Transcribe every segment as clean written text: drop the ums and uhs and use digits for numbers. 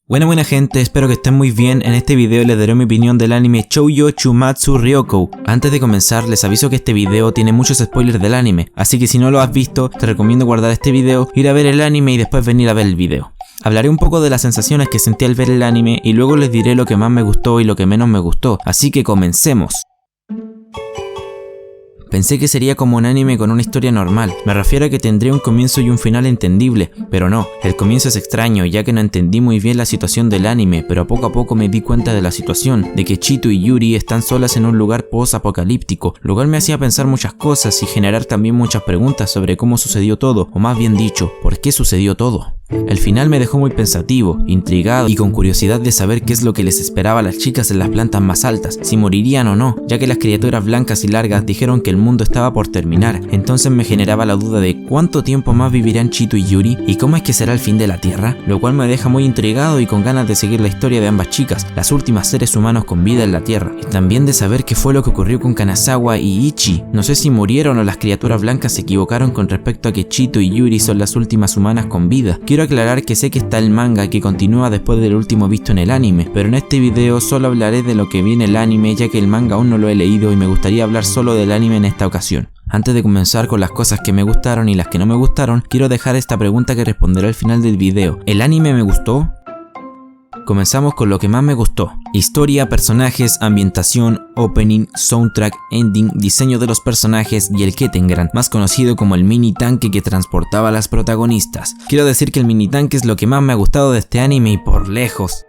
Buena gente, espero que estén muy bien. En este video les daré mi opinión del anime Shoujo Chumatsu Ryoukou. Antes de comenzar les aviso que este video tiene muchos spoilers del anime, así que si no lo has visto te recomiendo guardar este video, ir a ver el anime y después venir a ver el video. Hablaré un poco de las sensaciones que sentí al ver el anime y luego les diré lo que más me gustó y lo que menos me gustó, así que comencemos. Pensé que sería como un anime con una historia normal, me refiero a que tendría un comienzo y un final entendible, pero no, el comienzo es extraño ya que no entendí muy bien la situación del anime, pero poco a poco me di cuenta de la situación, de que Chito y Yuri están solas en un lugar post-apocalíptico, lo cual me hacía pensar muchas cosas y generar también muchas preguntas sobre cómo sucedió todo, o más bien dicho, ¿por qué sucedió todo? El final me dejó muy pensativo, intrigado y con curiosidad de saber qué es lo que les esperaba a las chicas en las plantas más altas, si morirían o no, ya que las criaturas blancas y largas dijeron que el mundo estaba por terminar. Entonces me generaba la duda de cuánto tiempo más vivirán Chito y Yuri y cómo es que será el fin de la Tierra, lo cual me deja muy intrigado y con ganas de seguir la historia de ambas chicas, las últimas seres humanos con vida en la Tierra, y también de saber qué fue lo que ocurrió con Kanazawa y Ichi. No sé si murieron o las criaturas blancas se equivocaron con respecto a que Chito y Yuri son las últimas humanas con vida. Quiero aclarar que sé que está el manga que continúa después del último visto en el anime, pero en este video solo hablaré de lo que vi en el anime ya que el manga aún no lo he leído y me gustaría hablar solo del anime en esta ocasión. Antes de comenzar con las cosas que me gustaron y las que no me gustaron, quiero dejar esta pregunta que responderé al final del video. ¿El anime me gustó? Comenzamos con lo que más me gustó. Historia, personajes, ambientación, opening, soundtrack, ending, diseño de los personajes y el Kettengran, más conocido como el mini tanque que transportaba a las protagonistas. Quiero decir que el mini tanque es lo que más me ha gustado de este anime y por lejos.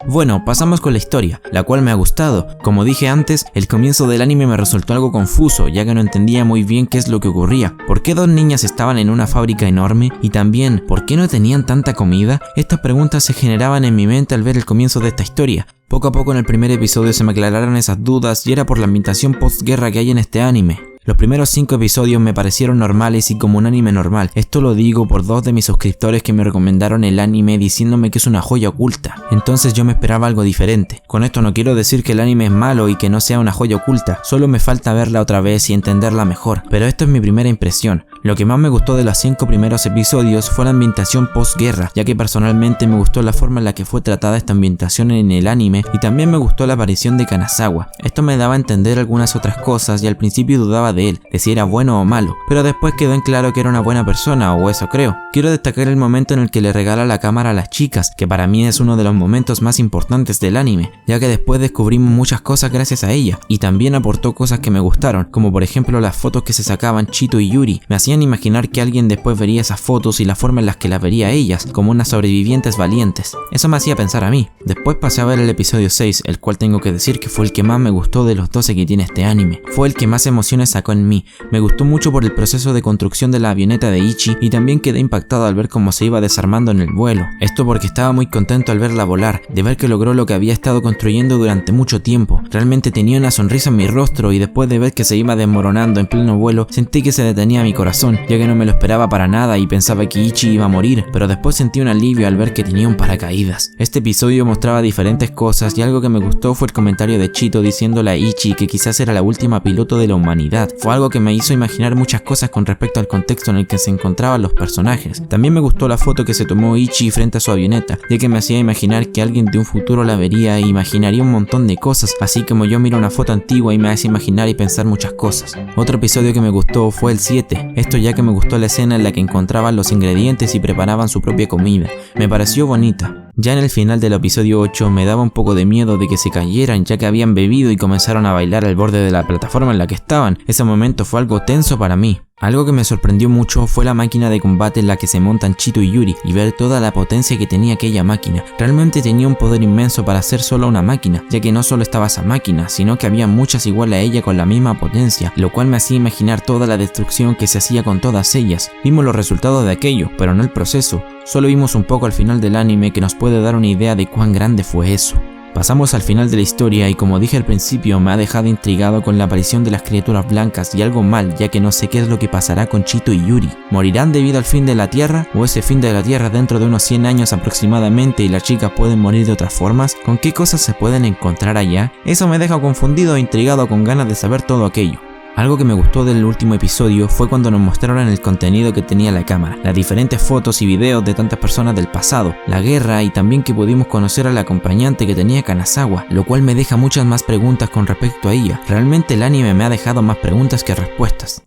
Bueno, pasamos con la historia, la cual me ha gustado. Como dije antes, el comienzo del anime me resultó algo confuso, ya que no entendía muy bien qué es lo que ocurría. ¿Por qué dos niñas estaban en una fábrica enorme? Y también, ¿por qué no tenían tanta comida? Estas preguntas se generaban en mi mente al ver el comienzo de esta historia. Poco a poco en el primer episodio se me aclararon esas dudas y era por la ambientación postguerra que hay en este anime. Los primeros 5 episodios me parecieron normales y como un anime normal. Esto lo digo por 2 de mis suscriptores que me recomendaron el anime diciéndome que es una joya oculta. Entonces yo me esperaba algo diferente. Con esto no quiero decir que el anime es malo y que no sea una joya oculta. Solo me falta verla otra vez y entenderla mejor. Pero esto es mi primera impresión. Lo que más me gustó de los 5 primeros episodios fue la ambientación postguerra, ya que personalmente me gustó la forma en la que fue tratada esta ambientación en el anime y también me gustó la aparición de Kanazawa. Esto me daba a entender algunas otras cosas y al principio dudaba de él, de si era bueno o malo, pero después quedó en claro que era una buena persona, o eso creo. Quiero destacar el momento en el que le regala la cámara a las chicas, que para mí es uno de los momentos más importantes del anime, ya que después descubrimos muchas cosas gracias a ella, y también aportó cosas que me gustaron, como por ejemplo las fotos que se sacaban Chito y Yuri. Me hacían imaginar que alguien después vería esas fotos y la forma en las que las vería ellas, como unas sobrevivientes valientes. Eso me hacía pensar a mí. Después pasé a ver el episodio 6, el cual tengo que decir que fue el que más me gustó de los 12 que tiene este anime. Fue el que más emociones sacó en mí. Me gustó mucho por el proceso de construcción de la avioneta de Ichi y también quedé impactado al ver cómo se iba desarmando en el vuelo. Esto porque estaba muy contento al verla volar, de ver que logró lo que había estado construyendo durante mucho tiempo. Realmente tenía una sonrisa en mi rostro y después de ver que se iba desmoronando en pleno vuelo, sentí que se detenía mi corazón, ya que no me lo esperaba para nada y pensaba que Ichi iba a morir, pero después sentí un alivio al ver que tenía un paracaídas. Este episodio mostraba diferentes cosas y algo que me gustó fue el comentario de Chito diciéndole a Ichi que quizás era la última piloto de la humanidad. Fue algo que me hizo imaginar muchas cosas con respecto al contexto en el que se encontraban los personajes. También me gustó la foto que se tomó Ichi frente a su avioneta, ya que me hacía imaginar que alguien de un futuro la vería e imaginaría un montón de cosas, así como yo miro una foto antigua y me hace imaginar y pensar muchas cosas. Otro episodio que me gustó fue el 7, esto ya que me gustó la escena en la que encontraban los ingredientes y preparaban su propia comida. Me pareció bonita. Ya en el final del episodio 8 me daba un poco de miedo de que se cayeran ya que habían bebido y comenzaron a bailar al borde de la plataforma en la que estaban. Ese momento fue algo tenso para mí. Algo que me sorprendió mucho fue la máquina de combate en la que se montan Chito y Yuri y ver toda la potencia que tenía aquella máquina. Realmente tenía un poder inmenso para ser solo una máquina, ya que no solo estaba esa máquina, sino que había muchas igual a ella con la misma potencia, lo cual me hacía imaginar toda la destrucción que se hacía con todas ellas. Vimos los resultados de aquello, pero no el proceso. Solo vimos un poco al final del anime que nos puede dar una idea de cuán grande fue eso. Pasamos al final de la historia y como dije al principio me ha dejado intrigado con la aparición de las criaturas blancas y algo mal ya que no sé qué es lo que pasará con Chito y Yuri. ¿Morirán debido al fin de la Tierra? ¿O ese fin de la Tierra dentro de unos 100 años aproximadamente y las chicas pueden morir de otras formas? ¿Con qué cosas se pueden encontrar allá? Eso me deja confundido e intrigado con ganas de saber todo aquello. Algo que me gustó del último episodio fue cuando nos mostraron el contenido que tenía la cámara, las diferentes fotos y videos de tantas personas del pasado, la guerra y también que pudimos conocer al acompañante que tenía Kanazawa, lo cual me deja muchas más preguntas con respecto a ella. Realmente el anime me ha dejado más preguntas que respuestas.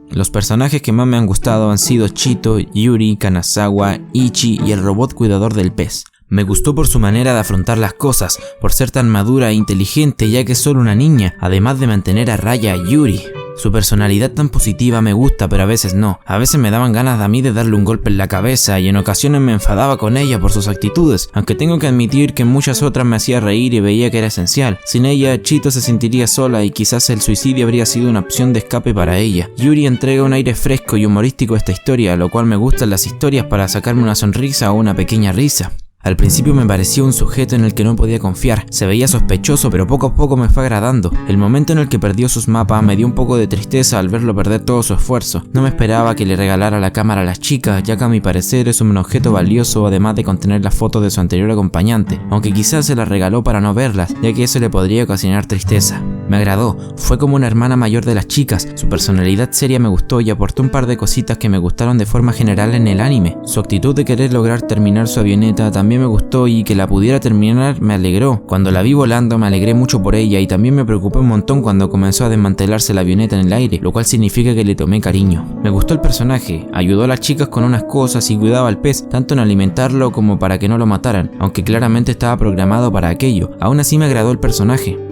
Los personajes que más me han gustado han sido Chito, Yuri, Kanazawa, Ichi y el robot cuidador del pez. Me gustó por su manera de afrontar las cosas, por ser tan madura e inteligente ya que es solo una niña, además de mantener a raya a Yuri. Su personalidad tan positiva me gusta, pero a veces no. A veces me daban ganas a mí de darle un golpe en la cabeza y en ocasiones me enfadaba con ella por sus actitudes, aunque tengo que admitir que en muchas otras me hacía reír y veía que era esencial. Sin ella, Chito se sentiría sola y quizás el suicidio habría sido una opción de escape para ella. Yuri entrega un aire fresco y humorístico a esta historia, lo cual me gustan las historias para sacarme una sonrisa o una pequeña risa. Al principio me parecía un sujeto en el que no podía confiar, se veía sospechoso pero poco a poco me fue agradando. El momento en el que perdió sus mapas me dio un poco de tristeza al verlo perder todo su esfuerzo. No me esperaba que le regalara la cámara a las chicas, ya que a mi parecer es un objeto valioso además de contener las fotos de su anterior acompañante, aunque quizás se las regaló para no verlas, ya que eso le podría ocasionar tristeza. Me agradó, fue como una hermana mayor de las chicas, su personalidad seria me gustó y aportó un par de cositas que me gustaron de forma general en el anime. Su actitud de querer lograr terminar su avioneta también me gustó y que la pudiera terminar me alegró. Cuando la vi volando me alegré mucho por ella y también me preocupé un montón cuando comenzó a desmantelarse la avioneta en el aire, lo cual significa que le tomé cariño. Me gustó el personaje, ayudó a las chicas con unas cosas y cuidaba al pez, tanto en alimentarlo como para que no lo mataran, aunque claramente estaba programado para aquello. Aún así me agradó el personaje.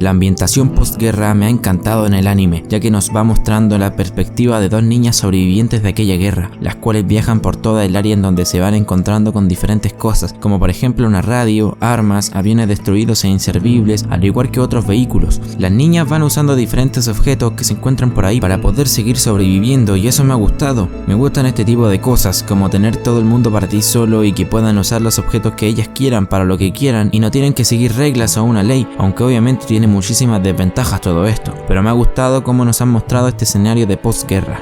La ambientación postguerra me ha encantado en el anime, ya que nos va mostrando la perspectiva de dos niñas sobrevivientes de aquella guerra, las cuales viajan por toda el área en donde se van encontrando con diferentes cosas, como por ejemplo una radio, armas, aviones destruidos e inservibles, al igual que otros vehículos. Las niñas van usando diferentes objetos que se encuentran por ahí para poder seguir sobreviviendo y eso me ha gustado. Me gustan este tipo de cosas, como tener todo el mundo para ti solo y que puedan usar los objetos que ellas quieran para lo que quieran y no tienen que seguir reglas o una ley, aunque obviamente tiene muchísimas desventajas todo esto, pero me ha gustado cómo nos han mostrado este escenario de postguerra.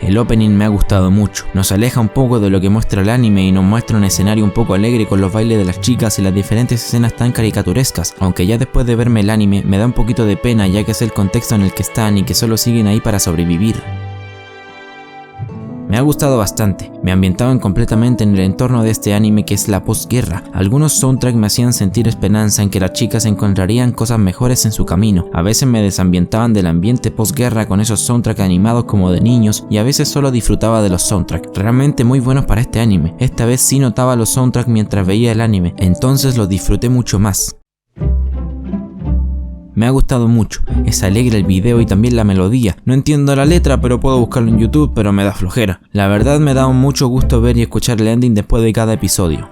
El opening me ha gustado mucho, nos aleja un poco de lo que muestra el anime y nos muestra un escenario un poco alegre con los bailes de las chicas y las diferentes escenas tan caricaturescas, aunque ya después de verme el anime me da un poquito de pena ya que es el contexto en el que están y que solo siguen ahí para sobrevivir. Me ha gustado bastante, me ambientaban completamente en el entorno de este anime que es la postguerra. Algunos soundtracks me hacían sentir esperanza en que las chicas encontrarían cosas mejores en su camino. A veces me desambientaban del ambiente postguerra con esos soundtracks animados como de niños y a veces solo disfrutaba de los soundtracks, realmente muy buenos para este anime. Esta vez sí notaba los soundtracks mientras veía el anime, entonces los disfruté mucho más. Me ha gustado mucho, es alegre el video y también la melodía. No entiendo la letra, pero puedo buscarlo en YouTube, pero me da flojera. La verdad me da mucho gusto ver y escuchar el ending después de cada episodio.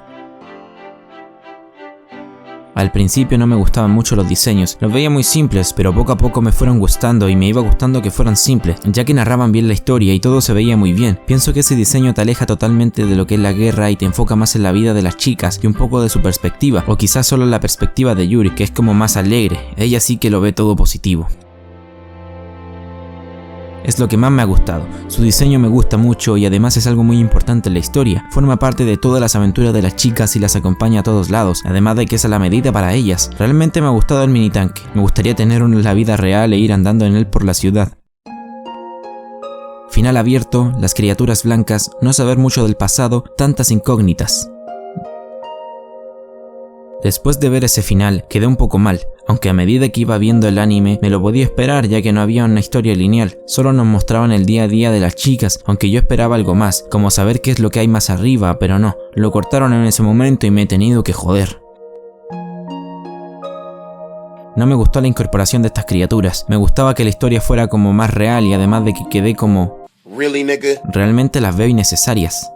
Al principio no me gustaban mucho los diseños, los veía muy simples, pero poco a poco me fueron gustando y me iba gustando que fueran simples, ya que narraban bien la historia y todo se veía muy bien. Pienso que ese diseño te aleja totalmente de lo que es la guerra y te enfoca más en la vida de las chicas y un poco de su perspectiva, o quizás solo la perspectiva de Yuri, que es como más alegre, ella sí que lo ve todo positivo. Es lo que más me ha gustado, su diseño me gusta mucho y además es algo muy importante en la historia, forma parte de todas las aventuras de las chicas y las acompaña a todos lados, además de que es a la medida para ellas. Realmente me ha gustado el mini tanque, me gustaría tener uno en la vida real e ir andando en él por la ciudad. Final abierto, las criaturas blancas, no saber mucho del pasado, tantas incógnitas. Después de ver ese final, quedé un poco mal, aunque a medida que iba viendo el anime me lo podía esperar ya que no había una historia lineal, solo nos mostraban el día a día de las chicas, aunque yo esperaba algo más, como saber qué es lo que hay más arriba, pero no, lo cortaron en ese momento y me he tenido que joder. No me gustó la incorporación de estas criaturas, me gustaba que la historia fuera como más real y además de que quedé como... ¿Really, nigga? Realmente las veo innecesarias.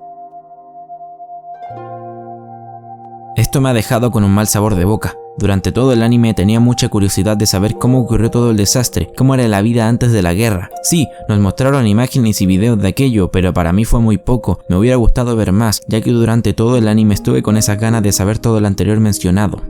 Esto me ha dejado con un mal sabor de boca. Durante todo el anime tenía mucha curiosidad de saber cómo ocurrió todo el desastre, cómo era la vida antes de la guerra. Sí, nos mostraron imágenes y videos de aquello, pero para mí fue muy poco, me hubiera gustado ver más, ya que durante todo el anime estuve con esas ganas de saber todo lo anterior mencionado.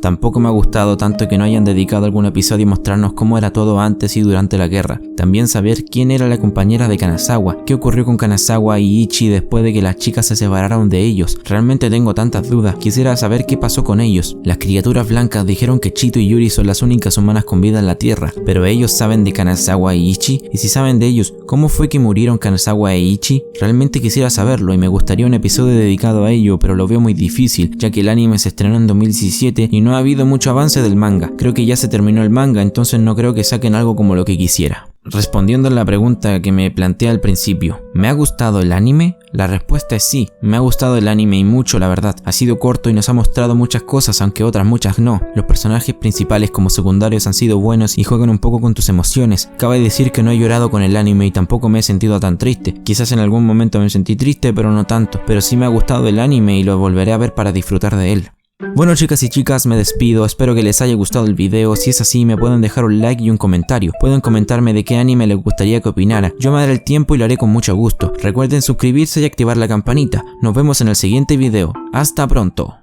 Tampoco me ha gustado tanto que no hayan dedicado algún episodio a mostrarnos cómo era todo antes y durante la guerra. También saber quién era la compañera de Kanazawa, qué ocurrió con Kanazawa y Ichi después de que las chicas se separaron de ellos. Realmente tengo tantas dudas, quisiera saber qué pasó con ellos. Las criaturas blancas dijeron que Chito y Yuri son las únicas humanas con vida en la Tierra, pero ellos saben de Kanazawa y Ichi, y si saben de ellos, ¿cómo fue que murieron Kanazawa e Ichi? Realmente quisiera saberlo y me gustaría un episodio dedicado a ello, pero lo veo muy difícil, ya que el anime se estrenó en 2017 y no ha habido mucho avance del manga. Creo que ya se terminó el manga, entonces no creo que saquen algo como lo que quisiera. Respondiendo a la pregunta que me planteé al principio, ¿me ha gustado el anime? La respuesta es sí, me ha gustado el anime y mucho, la verdad. Ha sido corto y nos ha mostrado muchas cosas, aunque otras muchas no. Los personajes principales como secundarios han sido buenos y juegan un poco con tus emociones. Cabe decir que no he llorado con el anime y tampoco me he sentido tan triste. Quizás en algún momento me sentí triste, pero no tanto. Pero sí me ha gustado el anime y lo volveré a ver para disfrutar de él. Bueno, chicas y chicas, me despido, espero que les haya gustado el video. Si es así, me pueden dejar un like y un comentario. Pueden comentarme de qué anime les gustaría que opinara. Yo me daré el tiempo y lo haré con mucho gusto. Recuerden suscribirse y activar la campanita. Nos vemos en el siguiente video. Hasta pronto.